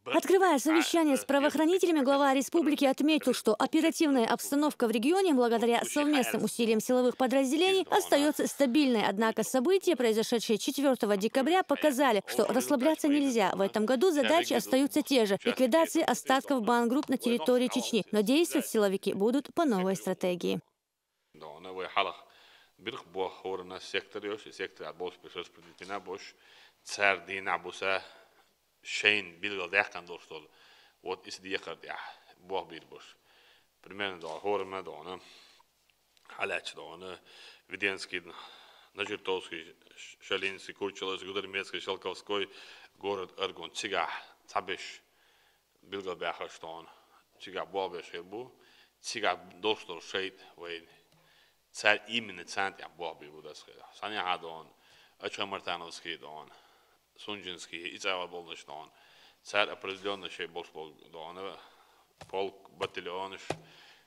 Открывая совещание с правоохранителями, глава республики отметил, что оперативная обстановка в регионе, благодаря совместным усилиям силовых подразделений, остается стабильной. Однако события, произошедшие 4 декабря, показали, что расслабляться нельзя. В этом году задачи остаются те же – ликвидация остатков бангрупп на территории Чечни. Но действовать силовики будут по новой стратегии. Şeyin bilgildeyken dostlar, ot istediği kadar ya bu bir boş. Примерно да хорма да она, халяч да она, Веденский, Нажиртовский, Шалинский, Курчеловский, Гудермецкий, Шелковской, город Эргон, Цига, Цабиш, билгildeyken что он, Цига Бобеш был, Цига достал шейд, вей, царь именно центр я Боби будет сказать. Саня Хадон, Ачамартановский да он. Сунжинский, Ицава Болночнон, царь определенно шей Болшболдона, полк батальониш,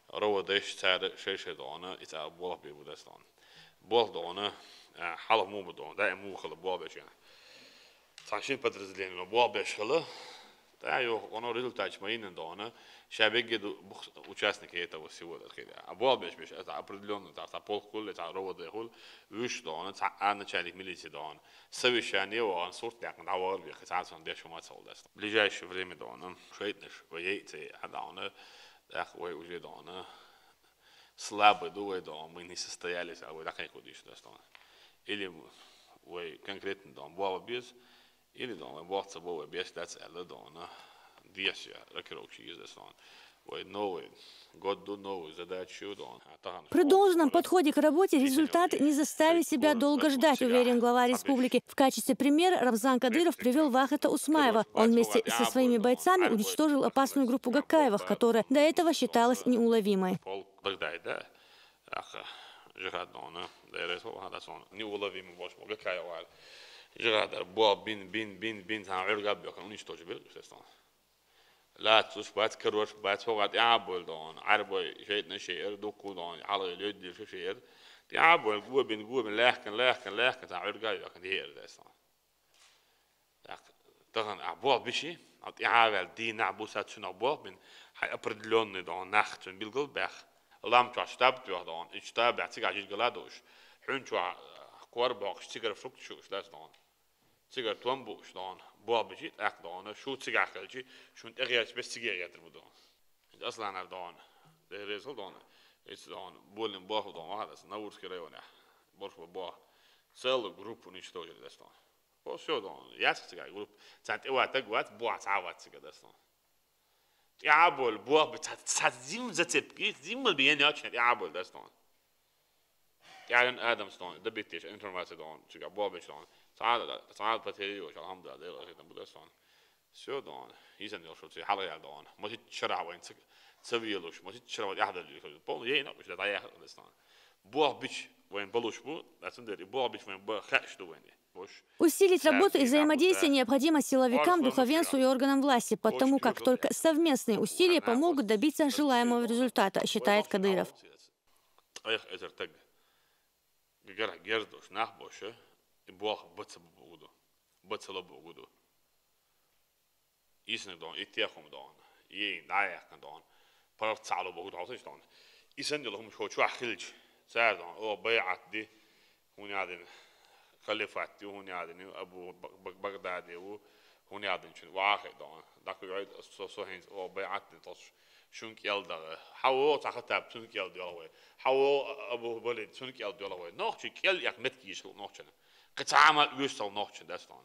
Ровадеш, царь Шейшедона, Ицава Болби Будестон. Болдона, Халав Мубадон, да, ему хала Болбешина. Саншин подразделение Болбешхала, да, он результат моим дона, шабеги участники этого всего, а Болбеш, это определенно, это полк, это Ровадехул, выш дона, а начальник милиции дона. Совещание он сорт як навар век царством бешума солдаст. В ближайшее время дона шейтнеш воейте адона так ой уже дона слабо дует дона мы не состоялись а вы так не ходишь дона. Или вы конкретно дона баба без или дона баба баба без that's all дона. Диаsia ракировщик из дона. Вы новый При должном подходе к работе результат не заставит себя долго ждать, уверен глава республики. В качестве примера Рамзан Кадыров привел Вахата Усмаева. Он вместе со своими бойцами уничтожил опасную группу Гакаевых, которая до этого считалась неуловимой. لا تشوف بات كروش بات هو قاعد يعبول دون عربي شيء نشير دوكو دون على اليد شو شيء يعبول جوا بين جوا من لكن تعبير جاي لكن هي ده صار طبعا عبول بشي يعبول دي نعبوسات شنو عبول من هاي أبرد لون دون نخت من بالقلب بخ لام توا شتاب توا دون شتاب بعتيك عجيج جلادوش حين توا قرباق تيجر فروك شو شلاس دون تيجر تومبوش دون بابجي أخدانه شو تيجي أخلجي شو تغيرش بس تيجي يتربو دون أصلا أنا دون ده رزق دون إيش دون بولن باه دون هذا نورس كريونه برش باه سال جروب ونشتوي ده دون بس شو دون ياس تيجي جروب سانت إيوه تجوات بوا تعوات تيجي ده دون يعبول بوا بتسات زيم زتبكي زيم البيان ياتشن يعبول ده دون يعني آدم دون ده بيتيش إنترنت دون تيجي بوا بيش دون تعال بتهيأ الحمد لله ده كده بدرسون شو دون يزن يشوف شيء حلا دون ما تشرع وين تسويلوش ما تشرع وين أحد اللي يقول بقول يينا مش ده ضايع دستان بوه بيش وين بلوش بو لازم ده بوه بيش وين بخش دو وين Усилить работу и взаимодействие необходимо силовикам, духовенству и органам власти, потому как только совместные усилия помогут добиться желаемого результата, считает Кадыров. Бог бацало богуду. Исен дон, итяхом дон, наях дон, парав цало богуду عطيش دون. Исен لهم شو أخلج سعر دون، أو بيعت دي هون عادن خليفاتي وهون عادن أبو بغدادي وهون عادن شو واحد دون. داك يعيد صوهين أو بيعت تص شونك يلدا حاول تختاب شونك يلدا حاول أبو بلد شونك يلدا نوخش كيل يك متكيش نوخشنا. كتعامل يوصل نوخش دستان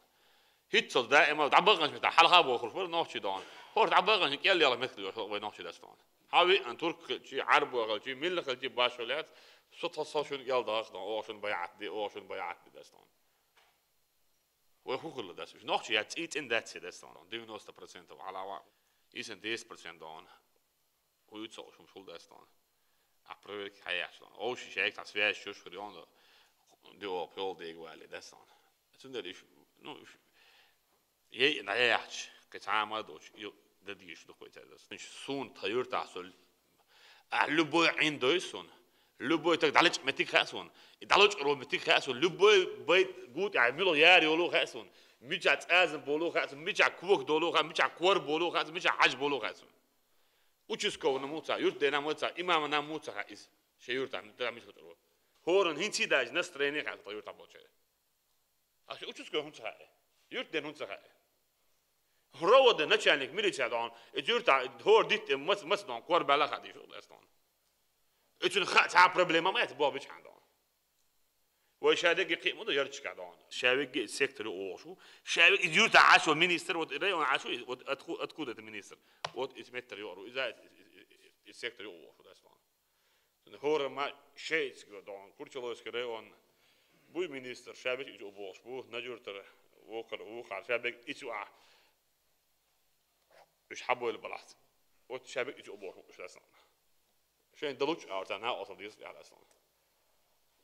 هيتصل دائما تعبغنش بتاع حلقة بوخرج بر نوخش دان هو تعبغنش كيل يلا مثل يوصل نوخش دستان هاوي أن ترك شيء عرب ولا شيء ملك شيء باشولات صوت صوشون يلا دستان أوشون بيعت دي أوشون بيعت دستان وهو كل دست مش نوخش يا تيت إن داتس دستان 90% على واحد يسن 10% دان ويتصل شو مشغول دستان أبريك حياة أو شيء تصفيه شو شريان det var på det väl det sån. Så det är nu jag när jag ska ta med då det är ju då på det. Så sån tajur تحصل لبوي عنده يسون لبوي تقدرش متي خاسون يدلوش رو متي خاسون لبوي بيت جود يعملوا ياري ولو خاسون ميجات أزم بولو خاتم ميجا كوك دولو خاتم ميجا كور بولو خاتم ميجا عج بولو خاتم وتشكو نموتها يرد نموتها إمام نموتها إس شيء يرد عم ترى مش كتير هورن هنتي داج ناس تريني خاتم طيور تبوتشة عشان وتشكو هنتها يرد هنتها هو ده نشانك ميليتشا دون يرد هور ديت مس دون كور بلا خاتم شو ده أصلاً إيشون خاتم بروبلم ما يتبوا بيش عندهم وشادق يقيم مده يرجع كدان شابق سيكتور اوشو شابق يجوت عاشو مينستر وريون عاشو اتكود المينستر وات اسمتر يورو اذا السيكتور اوشو ده اسمه هور ما شيء كدان كورتشلوس كريون بو مينستر شابق يجو بوش بو نجورتر وكر وخار شابق يجو مش حبوا البلاط وات شابق يجو بوش مش اسمه شيء دلوش ارتنا اصلا ديس على اسمه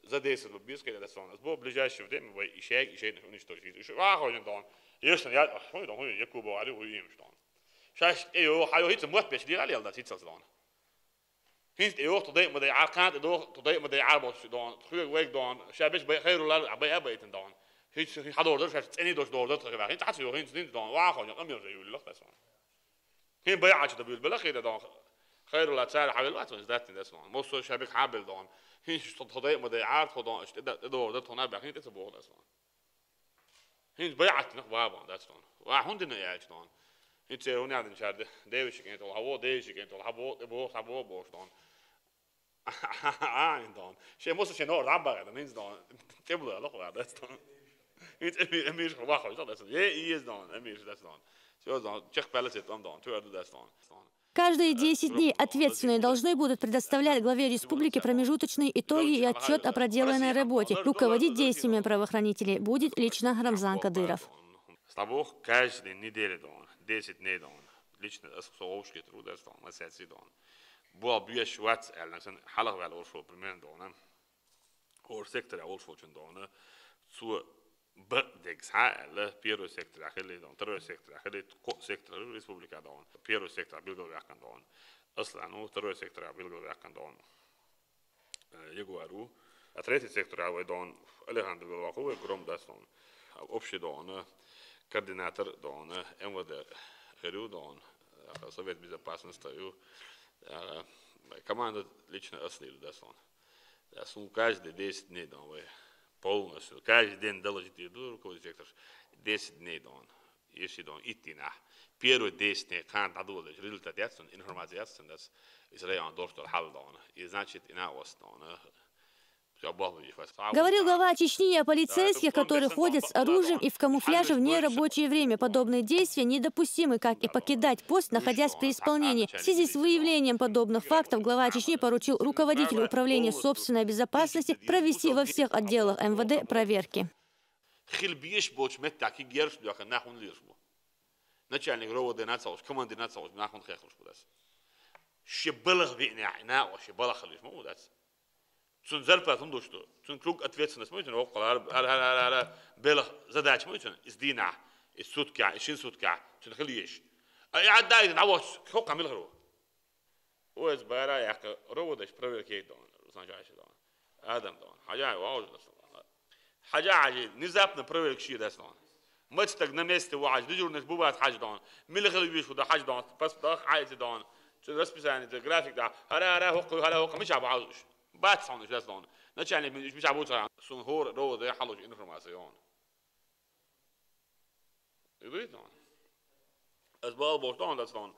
زاديس اللبيس كده لسان أسبوع بلجاش شفته من وي إشاء نشتري شيء واحد جندان يشتن يا هو ده هو يكوب عليه ويمش دان شاش إيوه حيو هيت موت بيش ليه عليه الله تيجي تصدقنا هيت إيوه تضيق مدي عقاد إيوه تضيق مدي عربوش دان خير ويك دان شابش بخير ولا أبي تندان هيت حدور ده شاش تاني دوش دور ده تغير هيت حتى هيت دين دان واحد جندان أمير زي يقول لك بس هين بيع عشان تبيل بلا خير دان خير ولا تسال حبيل وقت من ذات ده اسمه موسو شابك حابل دان هيش تضيق مدي عارف خدان دور ده تنا بخير تسبوه ده اسمه هين بيعت نخبابا ده اسمه واحد دنا يا جدان هيت هون عندنا شارد ديوش كنت الهوا ديوش كنت الهوا بوش دان دان شيء موسو شيء نور عبا ده مين دان تبلو لا خو ده اسمه هيت امير خواخ ده اسمه يي دان امير ده اسمه شو دان تشيك بالانس دان تو ده اسمه Каждые 10 дней ответственные должны будут предоставлять главе республики промежуточные итоги и отчет о проделанной работе. Руководить действиями правоохранителей будет лично Рамзан Кадыров. Каждый неделю 10 дней лично сообщки труда مساعد بوا بيش وات علشان حلقة على أورشو برمين دونه أور سيكتور أورشو جندونه سو بدك على بيرو سيكتور أخلي دون ترو سيكتور أخلي كو سيكتور الريسبوبليكا دون بيرو سيكتور بيلقوا يحكن دون أصلا إنه ترو سيكتور بيلقوا يحكن دون يجوارو أثريتي سيكتور هو دون اللي عنده هو جروم داستون أوبشي دون координатор دون МВД ГРУ دون Совет безопасности команда лично ослили дастон дастон каждый 10 дней дон полностью каждый день доложить иду руководитель сектор 10 дней дон если дон идти на первые 10 дней kan dadul результат ясен информация ясен das ist rein dort hal дон и значит ина was дон Говорил глава Чечни о полицейских, которые ходят с оружием и в камуфляже в нерабочее время. Подобные действия недопустимы, как и покидать пост, находясь при исполнении. В связи с выявлением подобных фактов глава Чечни поручил руководителю управления собственной безопасности провести во всех отделах МВД проверки. Начальник РОВД нацелось, команды нацелось, нахуй хехлуш будас. Шебалах вина, шебалах лишь мудас. Цун зарплату дошту, цун круг ответственность мой, цун على بلغ задача мой, цун издина, السوتكا, إيشين سوتكا, цун خليش. عاد دايد نعوش, خو عمل غرو. وإز بارا يا РОВД проверки دون, значит دون. آدم دون, حاجة واو حاجة عجيب, نزابنا проверки شيء ده دون. ما تستغنى месте واحد, دجورنش بوبات حاجة دون. ميل خليش وده حاجة دون, بس ده عايز دون. цун расписание, ده график ده. هلا هو مش عبعوش. بعد صانش لازم نتشاني مش عبوتها سون هور رو ده حلوش إنفورماسيون يريد دون أسباب بوشتون ده دون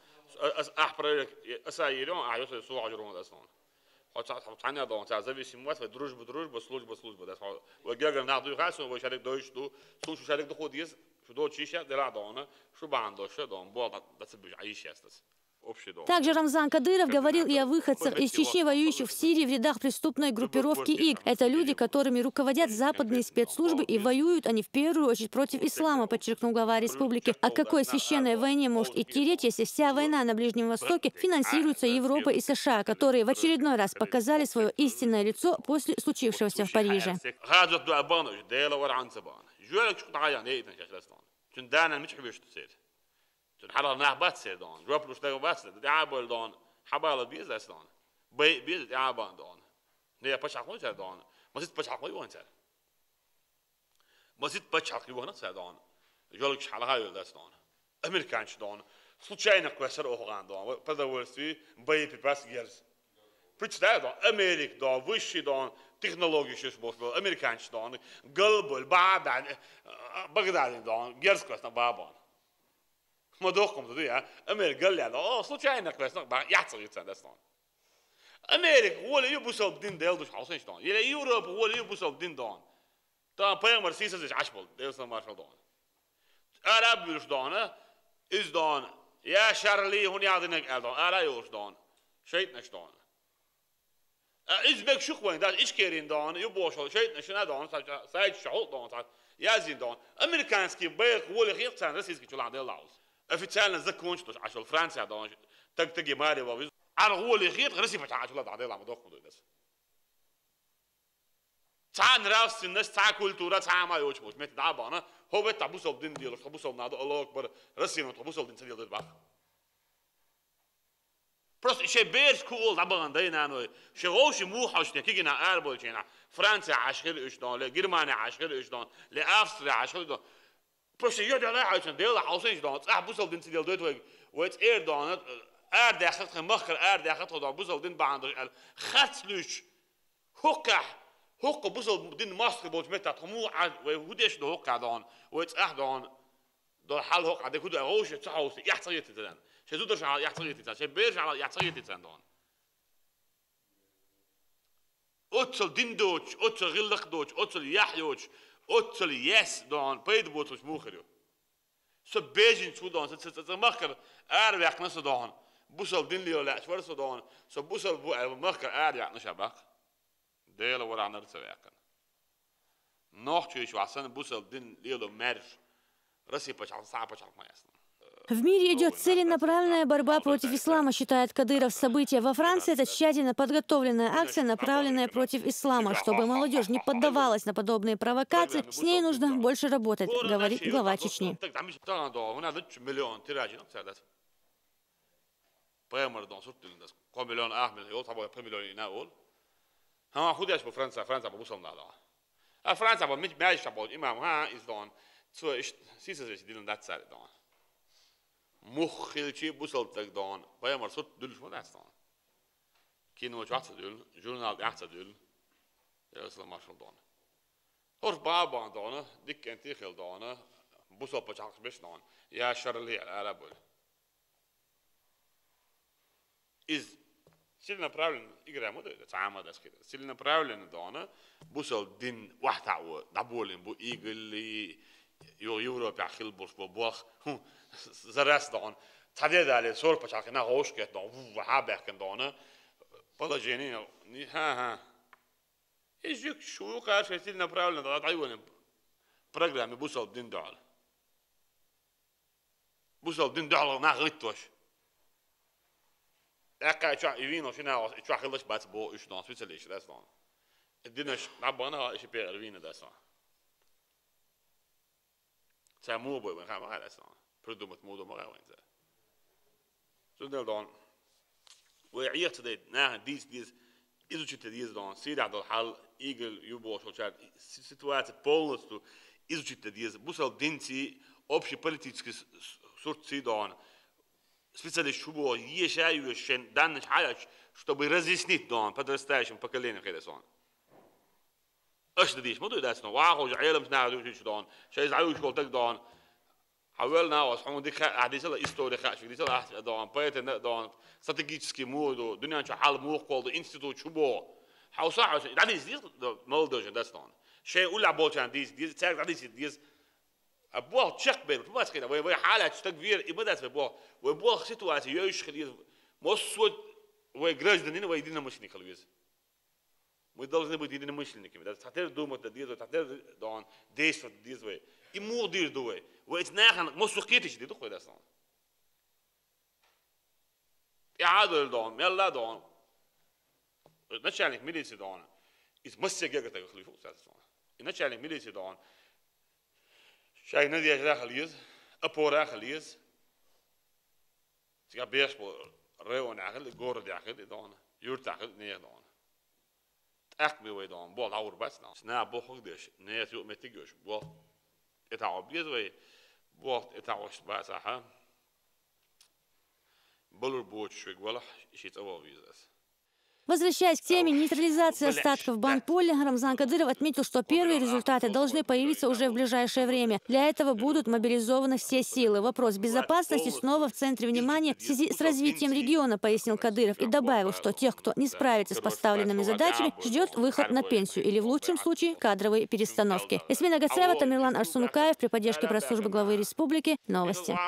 أحبرك أسايرون أعيش السوق عجرون ده دون حتى دون تعزبي سموات ودروج بسلوج بده وجاجر نعطيه خاص وشارك دوش دو سوش شارك دو خوديز شو دو تشيشة دلع دونه شو بعده شو دون بعض بس بيعيش يستس Также Рамзан Кадыров говорил и о выходцах из Чечни, воюющих в Сирии в рядах преступной группировки ИГ. Это люди, которыми руководят западные спецслужбы и воюют они в первую очередь против ислама, подчеркнул глава республики. О какой священной войне может идти речь, если вся война на Ближнем Востоке финансируется Европой и США, которые в очередной раз показали свое истинное лицо после случившегося в Париже. حالا نه بس دان جواب روش داغ بس دیابل دان حبال بیز دان بیز دیابان دان نه پچاقوی دان مسجد پچاقوی وان سر مسجد پچاقوی وان سر دان جالك حلقة يلدس دون أمريكانش دون случайно كسر أوغان دون بدأورسي باي بيباس جيرز Представь, да, Америк, да, высший, да, технологии сейчас было, американцы, да, Галбуль, Бадан, Багдадин, да, Герскость на Бабан. Мы дохом туда, я, Америк, Галля, да, случайно, конечно, яцерится, да, стон. Америк, воли юбусал дин дел душ хауsen, да, или Европа, воли юбусал дин да, да, поймар сисas is ашбол, дел сам маршал да. Араб юш да, is да, я Шарли, он ядинек, да, Араб юш да, шейт наш да. İzbek şukvayın da işkerin dağını yuboşol şey neşine dağını sayç şahol dağını yazın dağını Amerikanski bayık voli xiyatsan rasiski çulan del laus oficialna zakonçtos aşol Fransa dağını tagi mari vaviz ar voli xiyat rasi fata çulan dağını del lamu dokmudu des Tan ravsin nes ta kultura ta ma yoçmuş met da bana hovet tabusol din diyor tabusol nada Allah akbar rasino tabusol din sedil bak Просто ще берш кул табан дайнано شغوش مو حشنا كيجنا اربولجينا فرنسا عشر اشدان لجرمانيا عشر اشدان لاوستريا عشر اشدان просто يدا لا عشان ديل حوسين اشدان صح بوصل دين سيدل دوت ويت اير دان ار داخلت مخر ار داخلت خدا بوصل دين باند خاتلوش هوك بوصل دين ماسك بوت متى تمو وديش دو هوك دان ويت احدان دو حال هوك عندك كده غوش تصحوس يحصل يتدان شزودش على يحصل يتدان شبيرش على يحصل يتدان دان أتصل ديندوش أتصل غلقدوش أتصل يحيوش أتصل يس دان بيد بوتوش موخريو سبيجين شو دان مخر أربع نص دان بوصل دين لي ولا شوار صدان سبوصل بو مخر أربع نشبك ديلا ورا نرسل ياكن نوح شو عشان بوصل دين ليلو مرج راسي بشع صعب بشع ما يسنا В мире идет целенаправленная борьба против ислама, считает Кадыров. События во Франции – это тщательно подготовленная акция, направленная против ислама. Чтобы молодежь не поддавалась на подобные провокации, с ней нужно больше работать, говорит глава Чечни. مخيل شيء بوصل تقدان بايا مرصود دول شو داستان كينو شو دول جورنال أحسن دول يا رسول الله شو دان هور بابا دانا ديك أنت خيل دانا بوصل بتشعر بيش دان يا شرلي العرب إز سيلنا براولن إجرام وده تعامل ده كده سيلنا براولن دانا بوصل دين واحد عو دبولين بو إيجلي يوروبا خيل بوش بوخ زرست دان تدید علی سر پچاک نه هوش کرد دان و ها بکن دانه بالا جنین ها ایشک شو کار شدید نپرایل نداد عیونه برنامه بوسال دین دال نه غیتوش اکا چا ایوینو شنا چا خلش بات بو اش دان سویتلیش دستان الدینش نبانه اش بیر ایوینه دستان سامو بو من خام دستان produkt moeder maar aan het. Zo dan. We eerst dat na die is het die dan zie dat hal eagle jubo zo chat situatie polus to is het die busal dinci opsie politieke soort zie dan специально шубо ешаю шен данный хаяч чтобы разъяснить dan подрастающим поколениям хедесон. ايش تديش مو ده اسمه واخو عيالهم نادو شو دان شيء زعلوا شغل تك دان حاولنا وصحون دي حديث لا история خاش دي لا دان بايت دان استراتيجيسكي مودو دنيا شو حال مو قول دي انستيتوت شبو حاو صح دي دي مولدوج داستان شيء ولا بولتان دي تاع دي ابوه تشك بين ما كده وي حاله تكبير ابدات ابوه وابوه سيتواسي يوش خليه مسود وي гражданин وي دينا مش نيكلويز мы должны быть единомышленниками да хотел думать да делать хотел дон действовать действовать и мудир дуй وإت ناخن مسوقيتش دي دخل أصلاً يعادل دون يلا دون نشألك ميليسي دون إذ مسجع كده خليفه أصلاً نشألك ميليسي دون شيء ندي أجرا خليز أبورا خليز تيجي بيش بو ريون عقل جور دي عقل دون يورت عقل نية دون أكمل وي دون بول عور بس دون سنا بو خدش نية يوم متجوش بو يتعب يزوي Вот это уж базаха. Булур бочек вала ищитого визас. Возвращаясь к теме нейтрализации остатков Банполи, Рамзан Кадыров отметил, что первые результаты должны появиться уже в ближайшее время. Для этого будут мобилизованы все силы. Вопрос безопасности снова в центре внимания в связи с развитием региона, пояснил Кадыров, и добавил, что тех, кто не справится с поставленными задачами, ждет выход на пенсию или, в лучшем случае, кадровые перестановки. Ясмина Гацаева, Тамерлан Арсунукаев при поддержке пресс-службы главы республики. Новости.